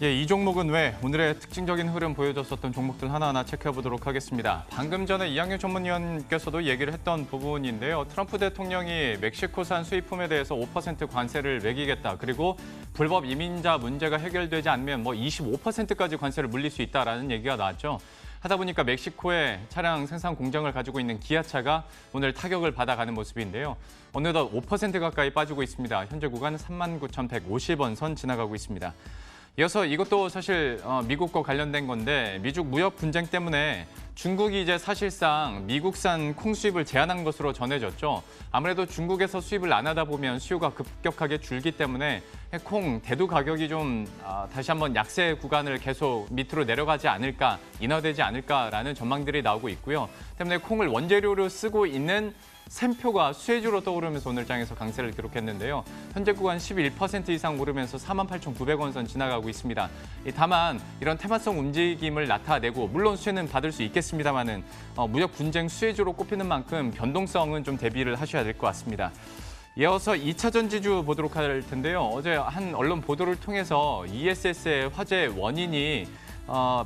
예, 이 종목은 왜 오늘의 특징적인 흐름 보여줬었던 종목들 하나하나 체크해 보도록 하겠습니다. 방금 전에 이학년 전문위원께서도 얘기를 했던 부분인데요. 트럼프 대통령이 멕시코산 수입품에 대해서 5% 관세를 매기겠다. 그리고 불법 이민자 문제가 해결되지 않으면 25%까지 관세를 물릴 수 있다라는 얘기가 나왔죠. 하다 보니까 멕시코에 차량 생산 공장을 가지고 있는 기아차가 오늘 타격을 받아가는 모습인데요. 어느덧 5% 가까이 빠지고 있습니다. 현재 구간 39,150원 선 지나가고 있습니다. 이어서 이것도 사실 미국과 관련된 건데 미중 무역 분쟁 때문에 중국이 이제 사실상 미국산 콩 수입을 제한한 것으로 전해졌죠. 아무래도 중국에서 수입을 안 하다 보면 수요가 급격하게 줄기 때문에 콩 대두 가격이 좀 다시 한번 약세 구간을 계속 밑으로 내려가지 않을까, 인하되지 않을까라는 전망들이 나오고 있고요. 때문에 콩을 원재료로 쓰고 있는 샘표가 수혜주로 떠오르면서 오늘 장에서 강세를 기록했는데요. 현재 구간 11% 이상 오르면서 48,900원 선 지나가고 있습니다. 다만 이런 테마성 움직임을 나타내고 물론 수혜는 받을 수 있겠습니다만은 무역 분쟁 수혜주로 꼽히는 만큼 변동성은 좀 대비를 하셔야 될 것 같습니다. 이어서 2차 전지주 보도록 할 텐데요. 어제 한 언론 보도를 통해서 ESS의 화재 원인이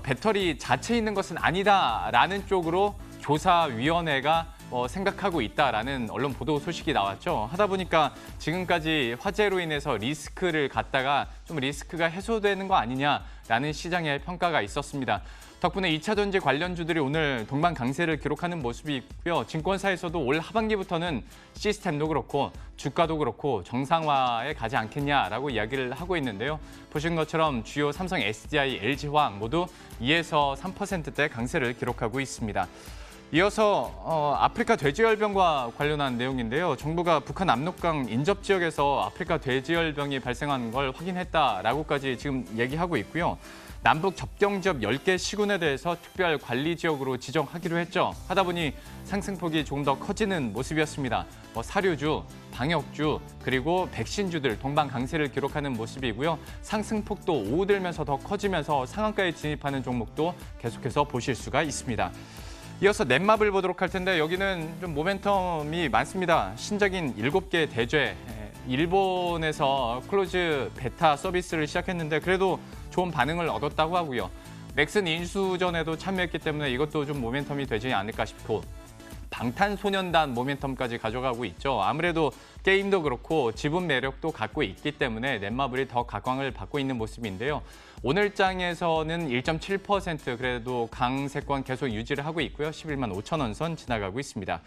배터리 자체에 있는 것은 아니다라는 쪽으로 조사위원회가 생각하고 있다라는 언론 보도 소식이 나왔죠. 하다 보니까 지금까지 화재로 인해서 리스크를 갖다가 좀 리스크가 해소되는 거 아니냐라는 시장의 평가가 있었습니다. 덕분에 2차 전지 관련주들이 오늘 동반 강세를 기록하는 모습이 있고요. 증권사에서도 올 하반기부터는 시스템도 그렇고 주가도 그렇고 정상화에 가지 않겠냐라고 이야기를 하고 있는데요. 보신 것처럼 주요 삼성, SDI, LG화학 모두 2에서 3%대 강세를 기록하고 있습니다. 이어서 아프리카 돼지열병과 관련한 내용인데요. 정부가 북한 압록강 인접 지역에서 아프리카 돼지열병이 발생한 걸 확인했다라고까지 지금 얘기하고 있고요. 남북 접경 지역 10개 시군에 대해서 특별 관리 지역으로 지정하기로 했죠. 하다 보니 상승폭이 조금 더 커지는 모습이었습니다. 사료주, 방역주, 그리고 백신주들 동반 강세를 기록하는 모습이고요. 상승폭도 오들면서 더 커지면서 상한가에 진입하는 종목도 계속해서 보실 수가 있습니다. 이어서 넷마블 보도록 할 텐데 여기는 좀 모멘텀이 많습니다. 신작인 7개 대죄, 일본에서 클로즈 베타 서비스를 시작했는데 그래도 좋은 반응을 얻었다고 하고요. 넥슨 인수전에도 참여했기 때문에 이것도 좀 모멘텀이 되지 않을까 싶고 방탄소년단 모멘텀까지 가져가고 있죠. 아무래도 게임도 그렇고 지분 매력도 갖고 있기 때문에 넷마블이 더 각광을 받고 있는 모습인데요. 오늘 장에서는 1.7% 그래도 강세권 계속 유지를 하고 있고요. 11만 5천 원 선 지나가고 있습니다.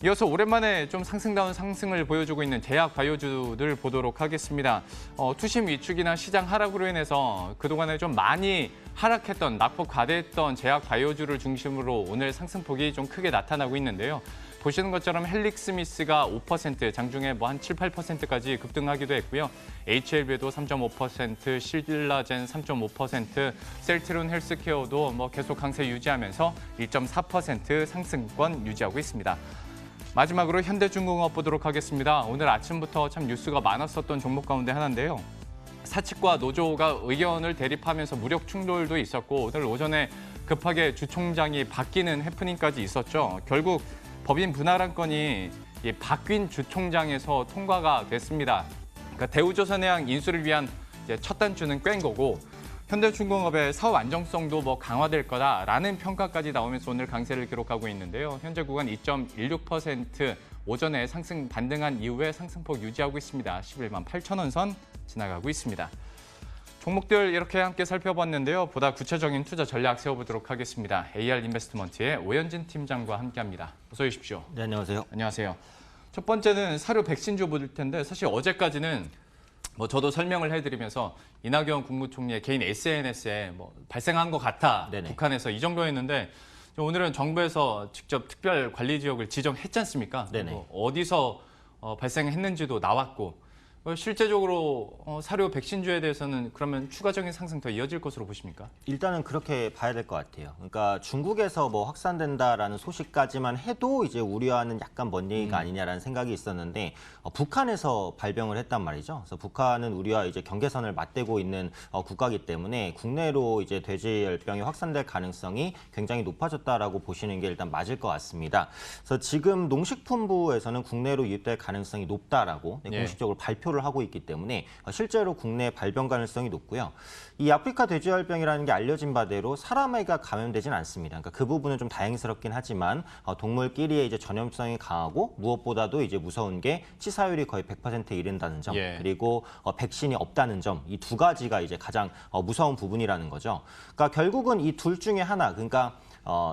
이어서 오랜만에 좀 상승다운 상승을 보여주고 있는 제약 바이오주들 보도록 하겠습니다. 투심 위축이나 시장 하락으로 인해서 그동안에 좀 많이 하락했던, 낙폭 과대했던 제약 바이오주를 중심으로 오늘 상승폭이 좀 크게 나타나고 있는데요. 보시는 것처럼 헬릭스미스가 5%, 장중에 한 7, 8%까지 급등하기도 했고요. HLB도 3.5%, 실라젠 3.5%, 셀트론 헬스케어도 계속 강세 유지하면서 1.4% 상승권 유지하고 있습니다. 마지막으로 현대중공업 보도록 하겠습니다. 오늘 아침부터 참 뉴스가 많았었던 종목 가운데 하나인데요. 사측과 노조가 의견을 대립하면서 무력 충돌도 있었고 오늘 오전에 급하게 주총장이 바뀌는 해프닝까지 있었죠. 결국 법인 분할 건이 바뀐 주총장에서 통과가 됐습니다. 그러니까 대우조선해양 인수를 위한 첫 단추는 꿰인 거고 현대중공업의 사업 안정성도 강화될 거다라는 평가까지 나오면서 오늘 강세를 기록하고 있는데요. 현재 구간 2.16% 오전에 상승 반등한 이후에 상승폭 유지하고 있습니다. 11만 8천 원 선 지나가고 있습니다. 종목들 이렇게 함께 살펴봤는데요. 보다 구체적인 투자 전략 세워보도록 하겠습니다. AR인베스트먼트의 오현진 팀장과 함께합니다. 어서 오십시오. 네, 안녕하세요. 안녕하세요. 첫 번째는 사료 백신주 볼 텐데 사실 어제까지는 저도 설명을 해드리면서 이낙연 국무총리의 개인 SNS에 발생한 것 같아 네네. 북한에서 이 정도였는데 오늘은 정부에서 직접 특별 관리 지역을 지정했지 않습니까? 네네. 어디서 발생했는지도 나왔고 실제적으로 사료 백신주에 대해서는 그러면 추가적인 상승 더 이어질 것으로 보십니까? 일단은 그렇게 봐야 될 것 같아요. 그러니까 중국에서 확산된다라는 소식까지만 해도 이제 우려하는 약간 먼 얘기가 아니냐라는 생각이 있었는데 북한에서 발병을 했단 말이죠. 그래서 북한은 우리와 이제 경계선을 맞대고 있는 국가이기 때문에 국내로 이제 돼지열병이 확산될 가능성이 굉장히 높아졌다라고 보시는 게 일단 맞을 것 같습니다. 그래서 지금 농식품부에서는 국내로 유입될 가능성이 높다라고 공식적으로 발표 발표를 하고 있기 때문에 실제로 국내 발병 가능성이 높고요. 이 아프리카 돼지열병이라는 게 알려진 바대로 사람에게 감염되진 않습니다. 그러니까 그 부분은 좀 다행스럽긴 하지만 동물끼리의 이제 전염성이 강하고 무엇보다도 이제 무서운 게 치사율이 거의 100%에 이른다는 점, 예. 그리고 백신이 없다는 점, 이 두 가지가 이제 가장 무서운 부분이라는 거죠. 그러니까 결국은 이 둘 중에 하나, 그러니까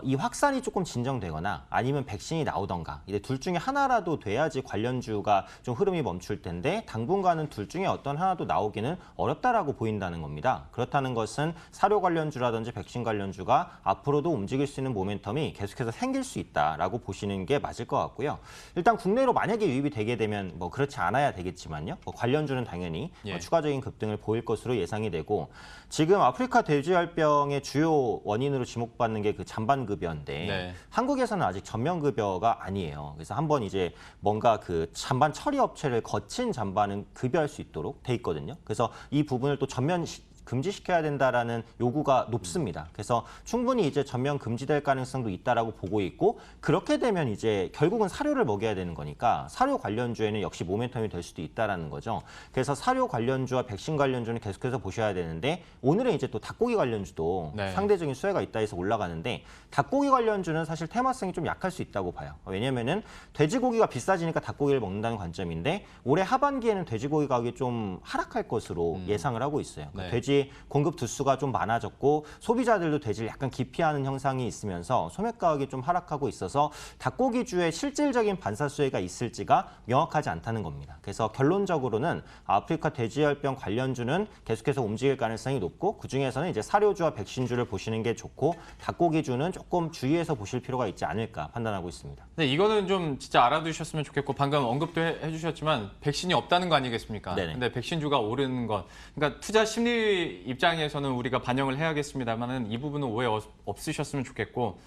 이 확산이 조금 진정되거나 아니면 백신이 나오던가 이제 둘 중에 하나라도 돼야지 관련주가 좀 흐름이 멈출 텐데 당분간은 둘 중에 어떤 하나도 나오기는 어렵다라고 보인다는 겁니다. 그렇다는 것은 사료 관련주라든지 백신 관련주가 앞으로도 움직일 수 있는 모멘텀이 계속해서 생길 수 있다라고 보시는 게 맞을 것 같고요. 일단 국내로 만약에 유입이 되게 되면 뭐 그렇지 않아야 되겠지만요. 관련주는 당연히 예. 추가적인 급등을 보일 것으로 예상이 되고 지금 아프리카 돼지열병의 주요 원인으로 지목받는 게 그 잔반급여인데 네. 한국에서는 아직 전면급여가 아니에요. 그래서 한번 이제 뭔가 그 잔반 처리 업체를 거친 잔반은 급여할 수 있도록 돼 있거든요. 그래서 이 부분을 또 전면 금지시켜야 된다라는 요구가 높습니다. 그래서 충분히 이제 전면 금지될 가능성도 있다라고 보고 있고 그렇게 되면 이제 결국은 사료를 먹여야 되는 거니까 사료 관련주에는 역시 모멘텀이 될 수도 있다라는 거죠. 그래서 사료 관련주와 백신 관련주는 계속해서 보셔야 되는데 오늘은 이제 또 닭고기 관련주도 네. 상대적인 수혜가 있다 해서 올라가는데 닭고기 관련주는 사실 테마성이 좀 약할 수 있다고 봐요. 왜냐면은 돼지고기가 비싸지니까 닭고기를 먹는다는 관점인데 올해 하반기에는 돼지고기 가격이 좀 하락할 것으로 예상을 하고 있어요. 네. 돼지 공급 두수가 좀 많아졌고 소비자들도 돼지를 약간 기피하는 형상이 있으면서 소매 가격이 좀 하락하고 있어서 닭고기주에 실질적인 반사 수혜가 있을지가 명확하지 않다는 겁니다. 그래서 결론적으로는 아프리카 돼지열병 관련주는 계속해서 움직일 가능성이 높고 그중에서는 이제 사료주와 백신주를 보시는 게 좋고 닭고기주는 조금 주의해서 보실 필요가 있지 않을까 판단하고 있습니다. 네, 이거는 좀 진짜 알아두셨으면 좋겠고 방금 언급도 해주셨지만 백신이 없다는 거 아니겠습니까? 네네. 근데 백신주가 오르는 것, 그러니까 투자 심리 입장에서는 우리가 반영을 해야겠습니다만은 이 부분은 오해 없으셨으면 좋겠고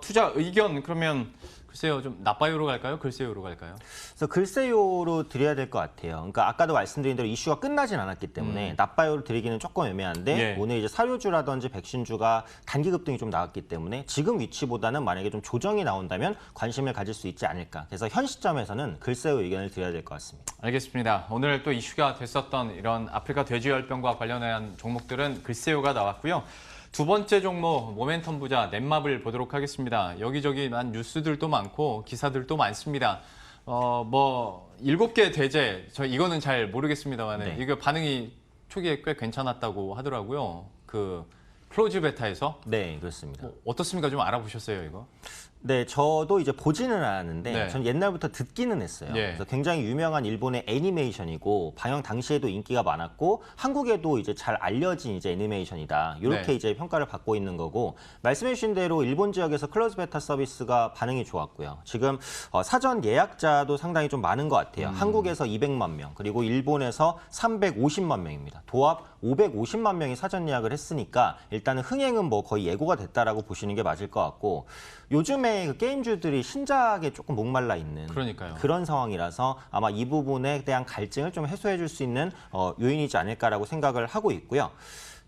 투자 의견 그러면 글쎄요 좀 나빠요로 갈까요? 글쎄요로 갈까요? 그래서 글쎄요로 드려야 될 것 같아요. 그러니까 아까도 말씀드린 대로 이슈가 끝나진 않았기 때문에 나빠요로 드리기는 조금 애매한데 예. 오늘 이제 사료주라든지 백신주가 단기 급등이 좀 나왔기 때문에 지금 위치보다는 만약에 좀 조정이 나온다면 관심을 가질 수 있지 않을까. 그래서 현 시점에서는 글쎄요 의견을 드려야 될 것 같습니다. 알겠습니다. 오늘 또 이슈가 됐었던 이런 아프리카 돼지열병과 관련한 종목들은 글쎄요가 나왔고요. 두 번째 종목 모멘텀 부자 넷마블 보도록 하겠습니다. 여기저기 난 뉴스들도 많고 기사들도 많습니다. 뭐 7개 대제 저 이거는 잘 모르겠습니다만 네. 이거 반응이 초기에 꽤 괜찮았다고 하더라고요. 그 클로즈 베타에서 네, 그렇습니다. 어떻습니까? 좀 알아보셨어요, 이거? 네, 저도 이제 보지는 않았는데 네. 전 옛날부터 듣기는 했어요. 예. 그래서 굉장히 유명한 일본의 애니메이션이고 방영 당시에도 인기가 많았고 한국에도 이제 잘 알려진 이제 애니메이션이다. 이렇게 네. 이제 평가를 받고 있는 거고 말씀해 주신 대로 일본 지역에서 클로즈 베타 서비스가 반응이 좋았고요. 지금 사전 예약자도 상당히 좀 많은 것 같아요. 한국에서 200만 명, 그리고 일본에서 350만 명입니다. 도합 550만 명이 사전 예약을 했으니까 일단은 흥행은 뭐 거의 예고가 됐다라고 보시는 게 맞을 것 같고 요즘에 그 게임주들이 신작에 조금 목말라 있는 그러니까요. 그런 상황이라서 아마 이 부분에 대한 갈증을 좀 해소해 줄 수 있는 요인이지 않을까라고 생각을 하고 있고요.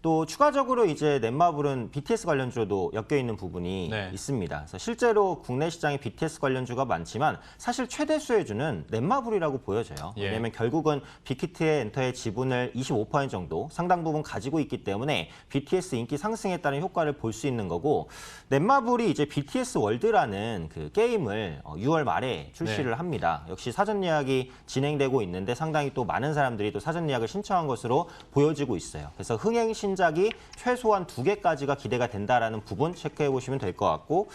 또 추가적으로 이제 넷마블은 BTS 관련주로도 엮여 있는 부분이 네. 있습니다. 그래서 실제로 국내 시장에 BTS 관련주가 많지만 사실 최대 수혜주는 넷마블이라고 보여져요. 예. 왜냐하면 결국은 빅히트의 엔터의 지분을 25% 정도 상당 부분 가지고 있기 때문에 BTS 인기 상승에 따른 효과를 볼 수 있는 거고 넷마블이 이제 BTS 월드라는 그 게임을 6월 말에 출시를 네. 합니다. 역시 사전 예약이 진행되고 있는데 상당히 또 많은 사람들이 또 사전 예약을 신청한 것으로 보여지고 있어요. 그래서 흥행 신작이 최소한 2개까지가 기대가 된다라는 부분 체크해 보시면 될 것 같고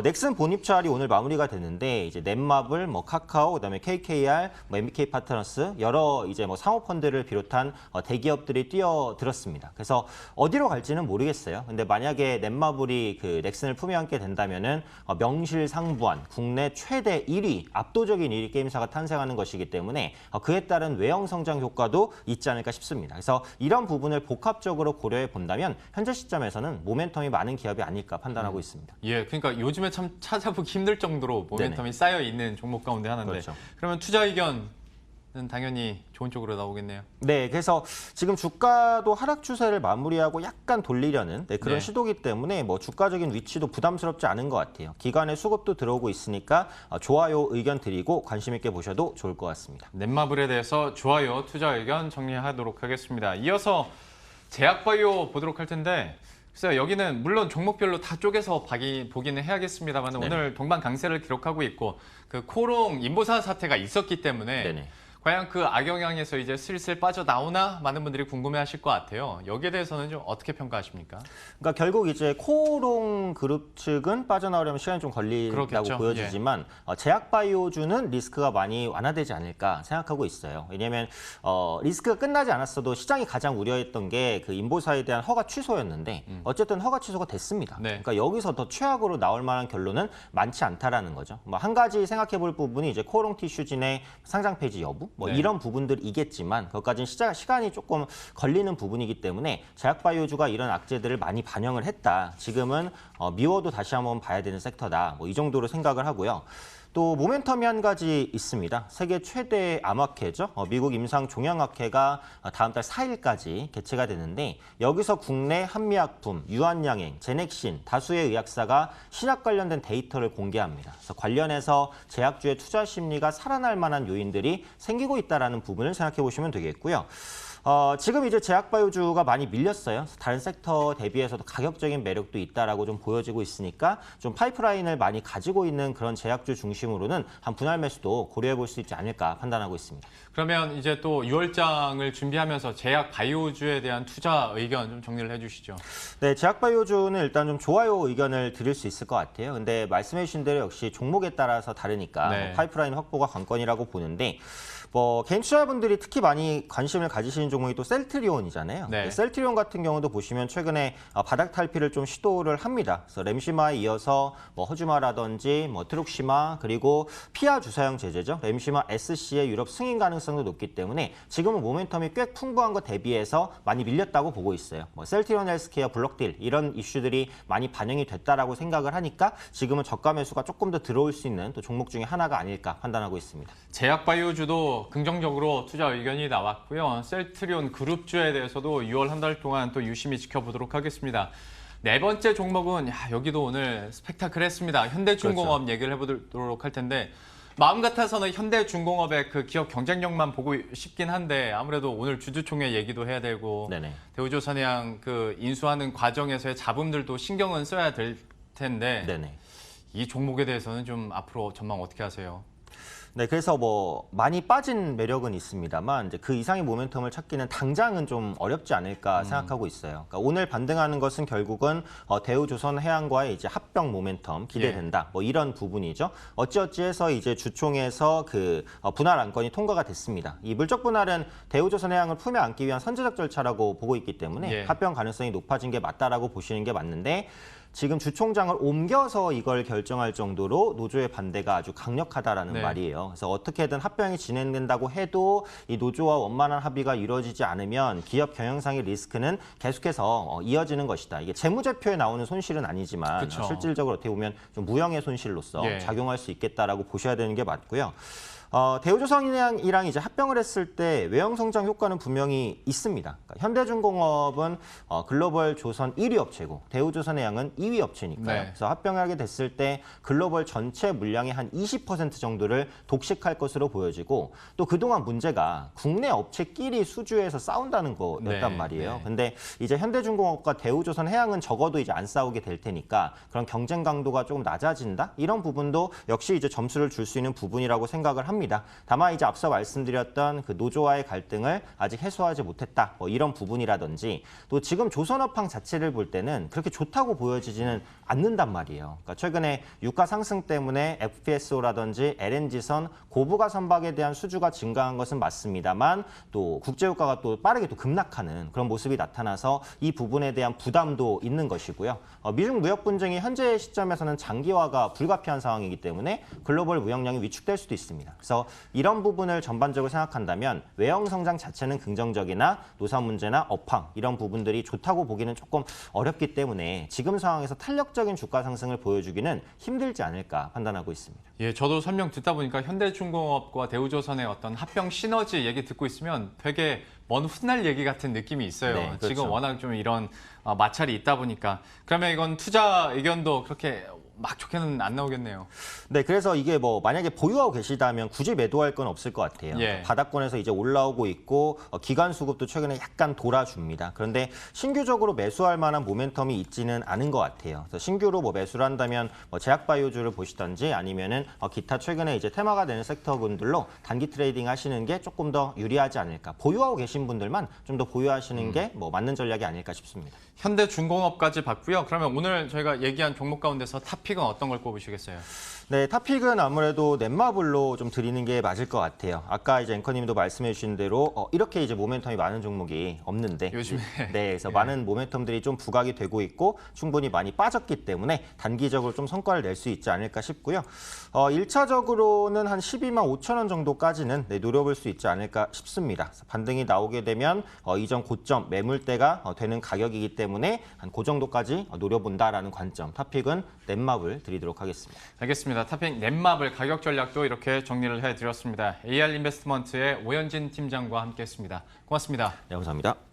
넥슨 본입찰이 오늘 마무리가 됐는데 이제 넷마블, 뭐 카카오, 그다음에 KKR, 뭐 MBK 파트너스 여러 이제 뭐 상호펀드를 비롯한 대기업들이 뛰어들었습니다. 그래서 어디로 갈지는 모르겠어요. 근데 만약에 넷마블이 그 넥슨을 품에 안게 된다면은 명실상부한 국내 최대 1위, 압도적인 1위 게임사가 탄생하는 것이기 때문에 그에 따른 외형 성장 효과도 있지 않을까 싶습니다. 그래서 이런 부분을 복합적으로 고려해 본다면 현재 시점에서는 모멘텀이 많은 기업이 아닐까 판단하고 있습니다. 예, 그러니까 요즘에 참 찾아보기 힘들 정도로 모멘텀이 네네. 쌓여 있는 종목 가운데 하나인데 그렇죠. 그러면 투자 의견 당연히 좋은 쪽으로 나오겠네요. 네, 그래서 지금 주가도 하락 추세를 마무리하고 약간 돌리려는 그런 네. 시도기 때문에 뭐 주가적인 위치도 부담스럽지 않은 것 같아요. 기관의 수급도 들어오고 있으니까 좋아요 의견 드리고 관심 있게 보셔도 좋을 것 같습니다. 넷마블에 대해서 좋아요, 투자 의견 정리하도록 하겠습니다. 이어서 제약바이오 보도록 할 텐데 글쎄요, 여기는 물론 종목별로 다 쪼개서 보기는 해야겠습니다만 네네. 오늘 동반 강세를 기록하고 있고 그 코롱 인보사 사태가 있었기 때문에 네네. 과연 그 악영향에서 이제 슬슬 빠져나오나 많은 분들이 궁금해하실 것 같아요. 여기에 대해서는 좀 어떻게 평가하십니까? 그러니까 결국 이제 코오롱 그룹 측은 빠져나오려면 시간이 좀 걸린다고 그렇겠죠. 보여지지만 제약바이오주는 리스크가 많이 완화되지 않을까 생각하고 있어요. 왜냐하면 리스크가 끝나지 않았어도 시장이 가장 우려했던 게 그 인보사에 대한 허가 취소였는데 어쨌든 허가 취소가 됐습니다. 네. 그러니까 여기서 더 최악으로 나올 만한 결론은 많지 않다라는 거죠. 뭐 한 가지 생각해 볼 부분이 이제 코오롱 티슈진의 상장 폐지 여부 뭐 네. 이런 부분들이겠지만 그것까지는 시간이 조금 걸리는 부분이기 때문에 제약바이오주가 이런 악재들을 많이 반영을 했다. 지금은 미워도 다시 한번 봐야 되는 섹터다. 뭐 이 정도로 생각을 하고요. 또 모멘텀이 한 가지 있습니다. 세계 최대 암학회죠. 미국 임상 종양학회가 다음 달 4일까지 개최가 되는데 여기서 국내 한미약품, 유한양행, 제넥신 다수의 의약사가 신약 관련된 데이터를 공개합니다. 그래서 관련해서 제약주의 투자 심리가 살아날 만한 요인들이 생기고 있다는 부분을 생각해 보시면 되겠고요. 지금 이제 제약바이오주가 많이 밀렸어요. 다른 섹터 대비해서도 가격적인 매력도 있다라고 좀 보여지고 있으니까 좀 파이프라인을 많이 가지고 있는 그런 제약주 중심으로는 한 분할 매수도 고려해 볼 수 있지 않을까 판단하고 있습니다. 그러면 이제 또 6월장을 준비하면서 제약 바이오주에 대한 투자 의견 좀 정리를 해주시죠. 네, 제약바이오주는 일단 좀 좋아요 의견을 드릴 수 있을 것 같아요. 근데 말씀해 주신 대로 역시 종목에 따라서 다르니까 네. 파이프라인 확보가 관건이라고 보는데 뭐 개인 투자자분들이 특히 많이 관심을 가지시는 종목이 또 셀트리온이잖아요. 네. 셀트리온 같은 경우도 보시면 최근에 바닥 탈피를 좀 시도를 합니다. 그래서 렘시마에 이어서 뭐 허주마라든지 뭐 트룩시마 그리고 피아 주사형 제제죠. 렘시마 SC의 유럽 승인 가능성도 높기 때문에 지금은 모멘텀이 꽤 풍부한 것 대비해서 많이 밀렸다고 보고 있어요. 뭐 셀트리온 헬스케어 블록딜 이런 이슈들이 많이 반영이 됐다라고 생각을 하니까 지금은 저가 매수가 조금 더 들어올 수 있는 또 종목 중에 하나가 아닐까 판단하고 있습니다. 제약 바이오주도 긍정적으로 투자 의견이 나왔고요. 셀트리온 그룹주에 대해서도 6월 한 달 동안 또 유심히 지켜보도록 하겠습니다. 네 번째 종목은 여기도 오늘 스펙타클했습니다. 현대중공업 그렇죠. 얘기를 해보도록 할 텐데 마음 같아서는 현대중공업의 그 기업 경쟁력만 보고 싶긴 한데 아무래도 오늘 주주총회 얘기도 해야 되고 네네. 대우조선해양 그 인수하는 과정에서의 잡음들도 신경은 써야 될 텐데 네네. 이 종목에 대해서는 좀 앞으로 전망 어떻게 하세요? 네, 그래서 뭐 많이 빠진 매력은 있습니다만 이제 그 이상의 모멘텀을 찾기는 당장은 좀 어렵지 않을까 생각하고 있어요. 그러니까 오늘 반등하는 것은 결국은 대우조선해양과의 이제 합병 모멘텀 기대된다. 뭐 이런 부분이죠. 어찌어찌해서 이제 주총에서 그 분할 안건이 통과가 됐습니다. 이 물적 분할은 대우조선해양을 품에 안기 위한 선제적 절차라고 보고 있기 때문에 예. 합병 가능성이 높아진 게 맞다라고 보시는 게 맞는데. 지금 주총장을 옮겨서 이걸 결정할 정도로 노조의 반대가 아주 강력하다라는 네. 말이에요. 그래서 어떻게든 합병이 진행된다고 해도 이 노조와 원만한 합의가 이루어지지 않으면 기업 경영상의 리스크는 계속해서 이어지는 것이다. 이게 재무제표에 나오는 손실은 아니지만 그쵸. 실질적으로 어떻게 보면 좀 무형의 손실로서 예. 작용할 수 있겠다라고 보셔야 되는 게 맞고요. 대우조선이랑 이제 합병을 했을 때 외형 성장 효과는 분명히 있습니다. 그러니까 현대중공업은 글로벌 조선 1위 업체고 대우조선해양은 2위 업체니까요. 네. 그래서 합병하게 됐을 때 글로벌 전체 물량의 한 20% 정도를 독식할 것으로 보여지고 또 그동안 문제가 국내 업체끼리 수주에서 싸운다는 거였단 네, 말이에요. 네. 근데 이제 현대중공업과 대우조선해양은 적어도 이제 안 싸우게 될 테니까 그런 경쟁 강도가 조금 낮아진다? 이런 부분도 역시 이제 점수를 줄 수 있는 부분이라고 생각을 합니다. 다만 이제 앞서 말씀드렸던 그 노조와의 갈등을 아직 해소하지 못했다. 뭐 이런 부분이라든지 또 지금 조선업황 자체를 볼 때는 그렇게 좋다고 보여지지는 않는단 말이에요. 그러니까 최근에 유가 상승 때문에 FPSO라든지 LNG선 고부가 선박에 대한 수주가 증가한 것은 맞습니다만 또 국제유가가 또 빠르게 또 급락하는 그런 모습이 나타나서 이 부분에 대한 부담도 있는 것이고요. 미중 무역 분쟁이 현재 시점에서는 장기화가 불가피한 상황이기 때문에 글로벌 무역량이 위축될 수도 있습니다. 그래서 그래서 이런 부분을 전반적으로 생각한다면 외형 성장 자체는 긍정적이나 노사 문제나 업황 이런 부분들이 좋다고 보기는 조금 어렵기 때문에 지금 상황에서 탄력적인 주가 상승을 보여주기는 힘들지 않을까 판단하고 있습니다. 예, 저도 설명 듣다 보니까 현대중공업과 대우조선의 어떤 합병 시너지 얘기 듣고 있으면 되게 먼 훗날 얘기 같은 느낌이 있어요. 네, 그렇죠. 지금 워낙 좀 이런 마찰이 있다 보니까. 그러면 이건 투자 의견도 그렇게 막 좋게는 안 나오겠네요. 네, 그래서 이게 뭐 만약에 보유하고 계시다면 굳이 매도할 건 없을 것 같아요. 예. 바닥권에서 이제 올라오고 있고 기관 수급도 최근에 약간 돌아줍니다. 그런데 신규적으로 매수할 만한 모멘텀이 있지는 않은 것 같아요. 그래서 신규로 뭐 매수를 한다면 뭐 제약바이오주를 보시던지 아니면은 기타 최근에 이제 테마가 되는 섹터군들로 단기 트레이딩 하시는 게 조금 더 유리하지 않을까. 보유하고 계신 분들만 좀 더 보유하시는 게 뭐 맞는 전략이 아닐까 싶습니다. 현대중공업까지 봤고요. 그러면 오늘 저희가 얘기한 종목 가운데서 탑픽은 어떤 걸 꼽으시겠어요? 네, 탑픽은 아무래도 넷마블로 좀 드리는 게 맞을 것 같아요. 아까 이제 앵커님도 말씀해 주신 대로 이렇게 이제 모멘텀이 많은 종목이 없는데 요즘에. 네, 그래서 예. 많은 모멘텀들이 좀 부각이 되고 있고 충분히 많이 빠졌기 때문에 단기적으로 좀 성과를 낼 수 있지 않을까 싶고요. 1차적으로는 한 12만 5천 원 정도까지는 노려볼 수 있지 않을까 싶습니다. 그래서 반등이 나오게 되면 이전 고점 매물대가 되는 가격이기 때문에 한 그 정도까지 노려본다라는 관점. 탑픽은 넷마블 드리도록 하겠습니다. 알겠습니다. 탑픽 넷마블 가격 전략도 이렇게 정리를 해드렸습니다. AR 인베스트먼트의 오현진 팀장과 함께했습니다. 고맙습니다. 네, 감사합니다.